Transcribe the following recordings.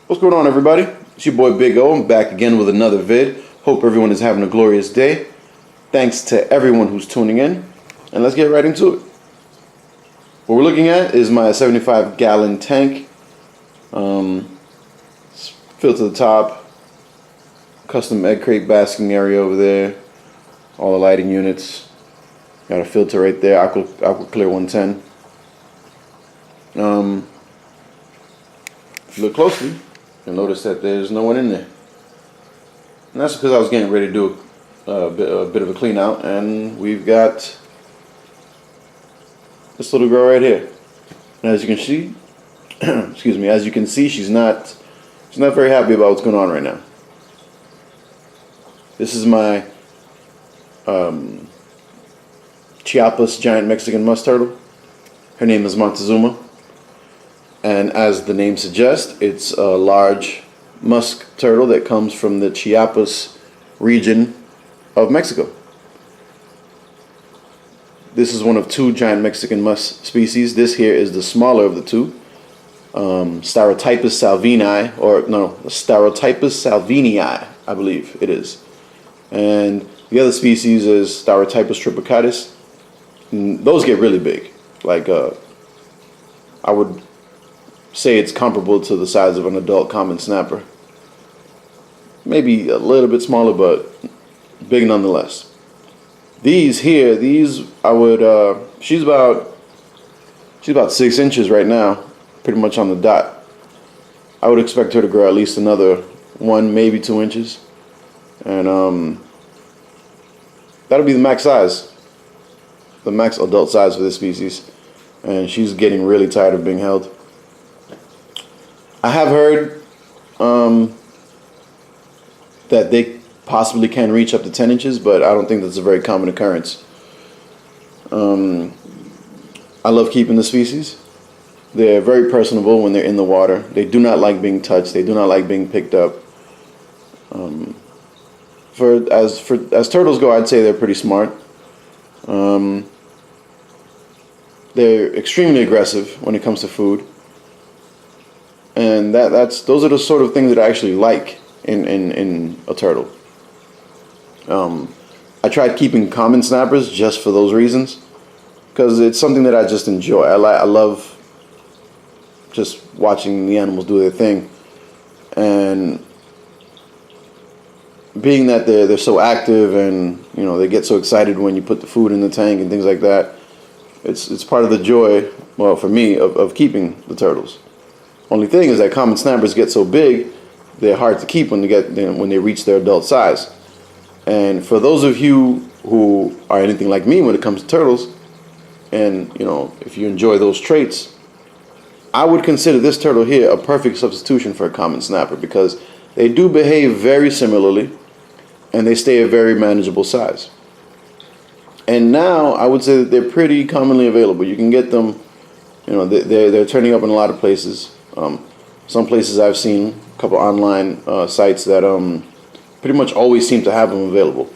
What's going on, everybody? It's your boy Big O. I'm back again with another vid. Hope everyone is having a glorious day. Thanks to everyone who's tuning in. And let's get right into it. What we're looking at is my 75-gallon tank. It's filled to the top. Custom egg crate basking area over there. All the lighting units. Got a filter right there, Aqua Clear 110. If you look closely, you'll notice that there's no one in there. And that's because I was getting ready to do a bit of a clean out, and we've got this little girl right here. And as you can see, excuse me, as you can see, she's not very happy about what's going on right now. This is my Chiapas giant Mexican musk turtle. Her name is Montezuma. And as the name suggests, it's a large musk turtle that comes from the Chiapas region of Mexico. This is one of two giant Mexican musk species. This here is the smaller of the two, Staurotypus salvinii, Staurotypus salvinii, I believe it is. And the other species is Staurotypus tropicatus. And those get really big. Like I would say it's comparable to the size of an adult common snapper. Maybe a little bit smaller, but big nonetheless. These I would she's about 6 inches right now, pretty much on the dot. I would expect her to grow at least another 1, maybe 2 inches, and that'll be the max size, the max adult size for this species. And she's getting really tired of being held. I have heard that they possibly can reach up to 10 inches, but I don't think that's a very common occurrence. I love keeping the species. They're very personable when they're in the water. They do not like being touched. They do not like being picked up. As turtles go, I'd say they're pretty smart. They're extremely aggressive when it comes to food. And those are the sort of things that I actually like in a turtle. I tried keeping common snappers just for those reasons, because it's something that I just enjoy. I love just watching the animals do their thing, and being that they're so active, and they get so excited when you put the food in the tank and things like that. It's part of the joy, well, for me, of keeping the turtles. Only thing is that common snappers get so big, they're hard to keep when they reach their adult size. And for those of you who are anything like me when it comes to turtles, and if you enjoy those traits, I would consider this turtle here a perfect substitution for a common snapper, because they do behave very similarly, and they stay a very manageable size. And now I would say that they're pretty commonly available. You can get them, they're turning up in a lot of places. Some places I've seen, a couple online sites that pretty much always seem to have them available.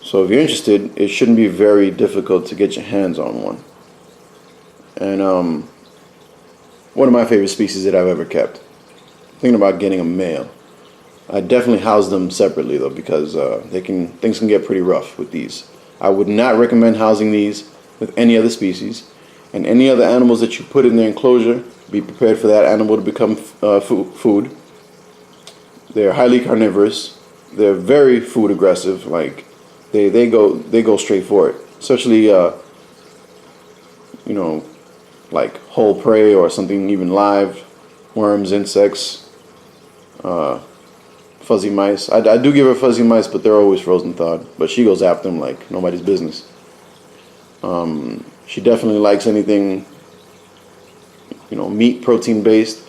So if you're interested, it shouldn't be very difficult to get your hands on one. And one of my favorite species that I've ever kept. Thinking about getting a male. I definitely house them separately though, because things can get pretty rough with these. I would not recommend housing these with any other species, and any other animals that you put in their enclosure, be prepared for that animal to become food. They're highly carnivorous. They're very food aggressive. Like they go straight for it. Especially like whole prey or something even live, worms, insects, fuzzy mice. I do give her fuzzy mice, but they're always frozen thawed. But she goes after them like nobody's business. She definitely likes anything, meat, protein based,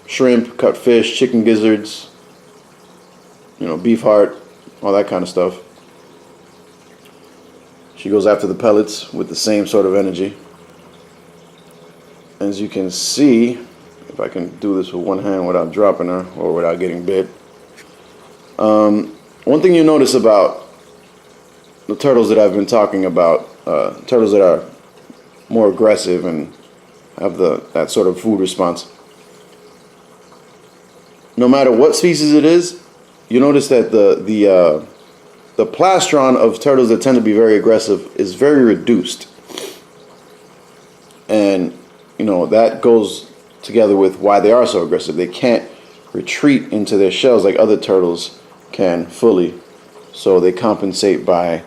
shrimp, cut fish, chicken gizzards, beef heart, all that kind of stuff. She goes after the pellets with the same sort of energy. As you can see, if I can do this with one hand without dropping her or without getting bit. One thing you notice about the turtles that I've been talking about, turtles that are more aggressive and have that sort of food response, no matter what species it is, you notice that the plastron of turtles that tend to be very aggressive is very reduced. And, you know, that goes together with why they are so aggressive. They can't retreat into their shells like other turtles can fully. So they compensate by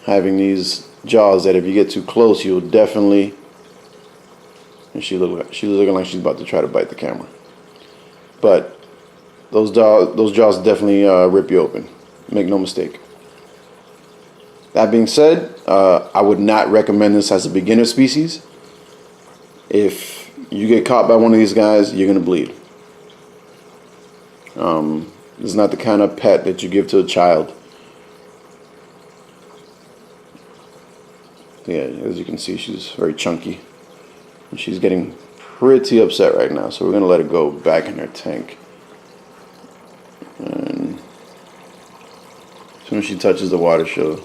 having these jaws that if you get too close, you'll definitely... And she's looking like she's about to try to bite the camera. But those jaws definitely rip you open. Make no mistake. That being said, I would not recommend this as a beginner species. If you get caught by one of these guys, you're going to bleed. It's not the kind of pet that you give to a child. Yeah, as you can see, she's very chunky. And she's getting pretty upset right now, so we're going to let her go back in her tank. And as soon as she touches the water, she'll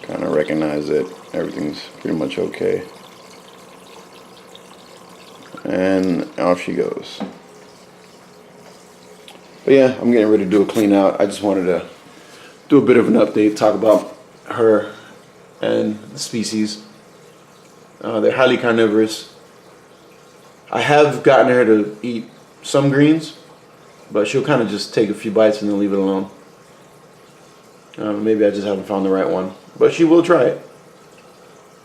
kind of recognize that everything's pretty much okay. And off she goes. But yeah, I'm getting ready to do a clean out. I just wanted to do a bit of an update, talk about her and the species. They're highly carnivorous. I have gotten her to eat some greens, but she'll kind of just take a few bites and then leave it alone. Maybe I just haven't found the right one, but she will try it.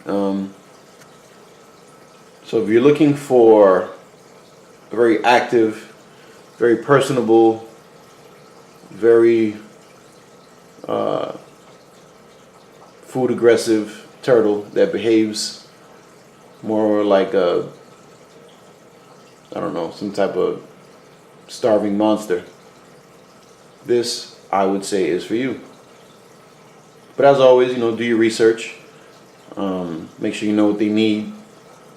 So if you're looking for a very active, very personable, very food aggressive turtle that behaves more like a, I don't know, some type of starving monster, this, I would say, is for you. But as always, you know, do your research. Make sure you know what they need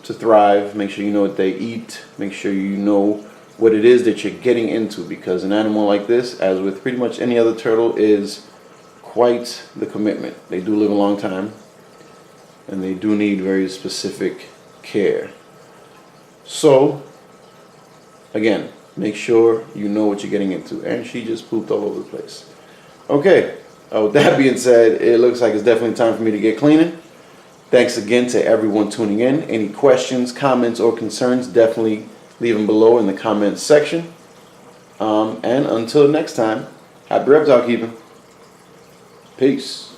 to thrive. Make sure you know what they eat. Make sure you know what it is that you're getting into, because an animal like this, as with pretty much any other turtle, is quite the commitment. They do live a long time, and they do need very specific care. So, again, make sure you know what you're getting into. And she just pooped all over the place. Okay, with that being said, it looks like it's definitely time for me to get cleaning. Thanks again to everyone tuning in. Any questions, comments, or concerns, definitely leave them below in the comments section. And until next time, happy reptile keeping. Peace.